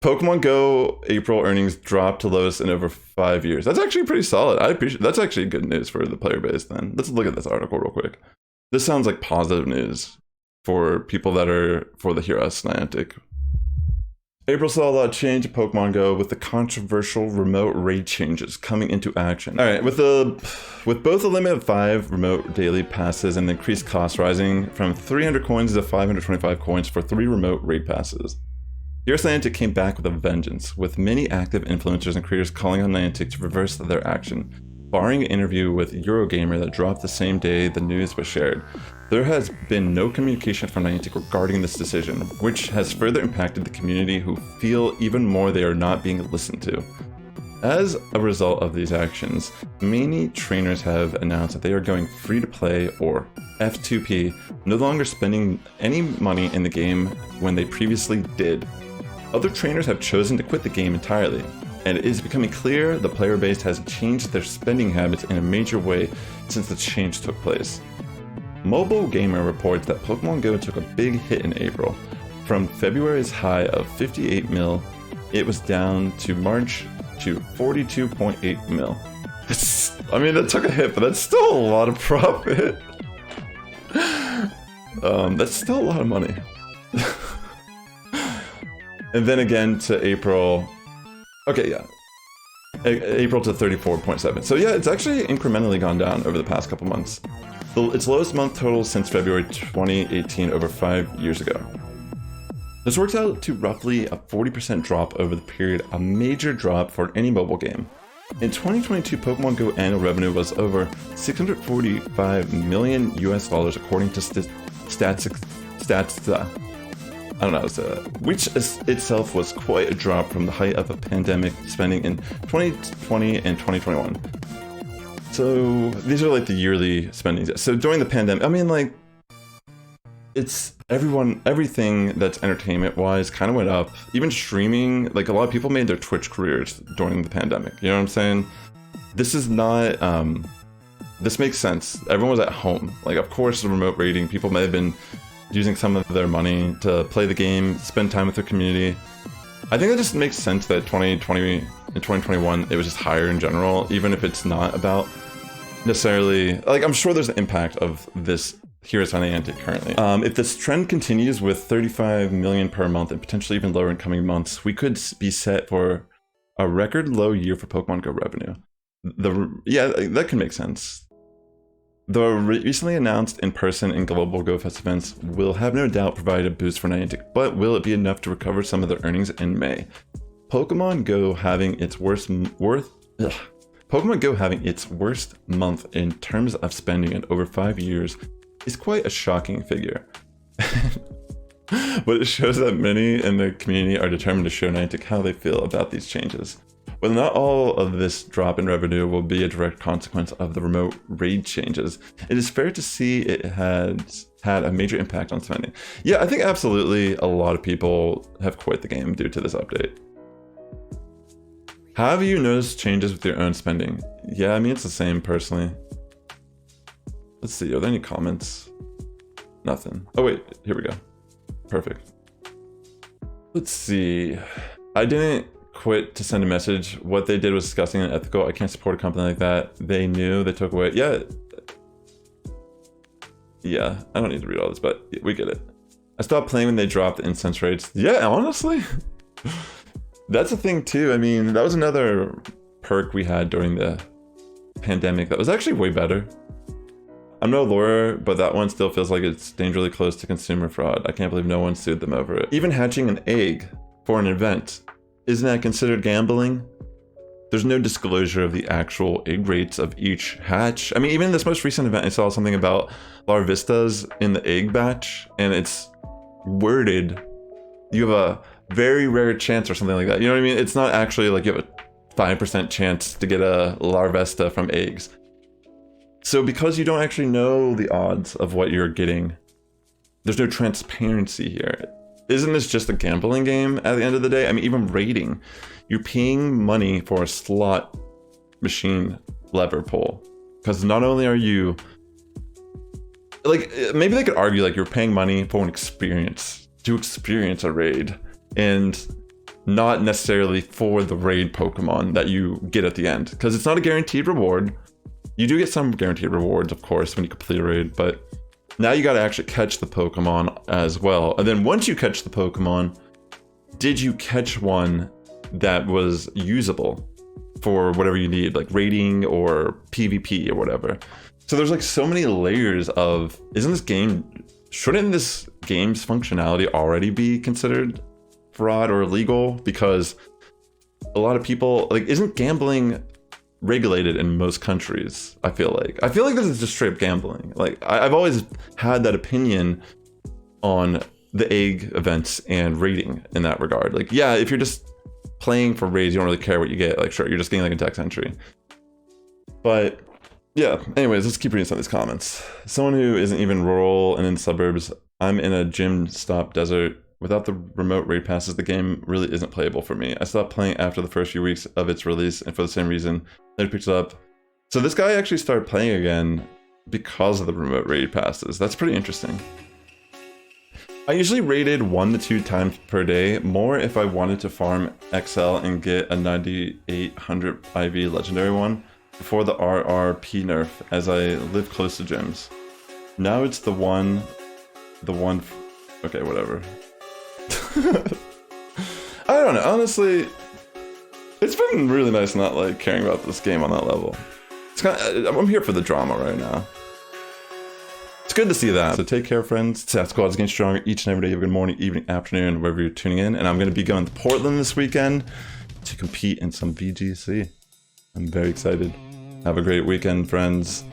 Pokemon Go April earnings dropped to lowest in over 5 years. That's actually pretty solid. I appreciate. That's actually good news for the player base. Then let's look at this article real quick. This sounds like positive news for people that are for the Hear Us Niantic. April saw a lot of change in Pokemon Go with the controversial remote raid changes coming into action. All right, with both a limit of 5 remote daily passes and the increased cost rising from 300 coins to 525 coins for 3 remote raid passes. Hear Us Niantic came back with a vengeance, with many active influencers and creators calling on Niantic to reverse their action. Barring an interview with Eurogamer that dropped the same day the news was shared, there has been no communication from Niantic regarding this decision, which has further impacted the community who feel even more they are not being listened to. As a result of these actions, many trainers have announced that they are going free to play or F2P, no longer spending any money in the game when they previously did. Other trainers have chosen to quit the game entirely, and it is becoming clear the player base has changed their spending habits in a major way since the change took place. Mobilegamer reports that Pokemon GO took a big hit in April. From February's high of 58 mil, it was down to March to 42.8 mil. I mean, that took a hit, but that's still a lot of profit. That's still a lot of money. And then again to April. Okay, yeah. April to 34.7. So yeah, it's actually incrementally gone down over the past couple months. Its lowest month total since February 2018, over 5 years ago. This works out to roughly a 40% drop over the period, a major drop for any mobile game. In 2022, Pokemon Go annual revenue was over $645 million US, according to stats. I don't know how to say that, which itself was quite a drop from the height of a pandemic spending in 2020 and 2021. So these are like the yearly spendings. So during the pandemic, I mean, like, it's everything that's entertainment wise kind of went up. Even streaming, like a lot of people made their Twitch careers during the pandemic. You know what I'm saying? This is not, this makes sense. Everyone was at home. Like, of course, the remote raiding, people may have been using some of their money to play the game, spend time with their community. I think it just makes sense that 2020 and 2021, it was just higher in general, even if it's not about necessarily, like, I'm sure there's an impact of this Hear Us Niantic currently. If this trend continues with 35 million per month and potentially even lower in coming months, we could be set for a record low year for Pokemon Go revenue. Yeah, that can make sense. The recently announced in-person and global Go Fest events will have no doubt provide a boost for Niantic, but will it be enough to recover some of their earnings in May? Pokemon Go having its worst month in terms of spending in over 5 years is quite a shocking figure. But it shows that many in the community are determined to show Niantic how they feel about these changes. While not all of this drop in revenue will be a direct consequence of the remote raid changes, it is fair to see it has had a major impact on spending. Yeah, I think absolutely a lot of people have quit the game due to this update. Have you noticed changes with your own spending? Yeah, I mean, it's the same personally. Let's see, are there any comments? Nothing. Oh wait, here we go. Perfect. Let's see. I didn't quit to send a message. What they did was disgusting and unethical. I can't support a company like that. They knew, they took away. Yeah, I don't need to read all this, but we get it. I stopped playing when they dropped the incense rates. Yeah, honestly, that's a thing too. I mean, that was another perk we had during the pandemic that was actually way better. I'm no lawyer, but that one still feels like it's dangerously close to consumer fraud. I can't believe no one sued them over it. Even hatching an egg for an event, isn't that considered gambling? There's no disclosure of the actual egg rates of each hatch. I mean, even in this most recent event, I saw something about larvistas in the egg batch, and it's worded, you have a very rare chance or something like that. You know what I mean? It's not actually like you have a 5% chance to get a larvesta from eggs. So because you don't actually know the odds of what you're getting, there's no transparency here. Isn't this just a gambling game at the end of the day? I mean, even raiding, you're paying money for a slot machine lever pull. Because not only are you, like, maybe they could argue like you're paying money for an experience, to experience a raid. And not necessarily for the raid Pokemon that you get at the end, because it's not a guaranteed reward. You do get some guaranteed rewards, of course, when you complete a raid, but now you got to actually catch the Pokemon as well. And then once you catch the Pokemon, did you catch one that was usable for whatever you need, like raiding or PvP or whatever? So there's like so many layers of, shouldn't this game's functionality already be considered fraud or illegal? Because a lot of people, like, isn't gambling regulated in most countries? I feel like this is just straight up gambling. Like, I've always had that opinion on the egg events and raiding in that regard. Like, yeah, if you're just playing for raids, you don't really care what you get. Like, sure, you're just getting like a text entry. But yeah, anyways, let's keep reading some of these comments. Someone who isn't even rural and in suburbs, I'm in a gym stop desert. Without the remote raid passes, the game really isn't playable for me. I stopped playing after the first few weeks of its release, and for the same reason, they picked it up. So this guy actually started playing again because of the remote raid passes. That's pretty interesting. I usually raided 1 to 2 times per day, more if I wanted to farm XL and get a 9800 IV legendary one before the RRP nerf, as I live close to gyms. Now it's the one, okay, whatever. I don't know, honestly, it's been really nice not like caring about this game on that level. It's kind of, I'm here for the drama right now. It's good to see that. So take care, friends. Sass Squad is getting stronger each and every day. Have a good morning, evening, afternoon, wherever you're tuning in. And I'm going to be going to Portland this weekend to compete in some VGC. I'm very excited. Have a great weekend, friends.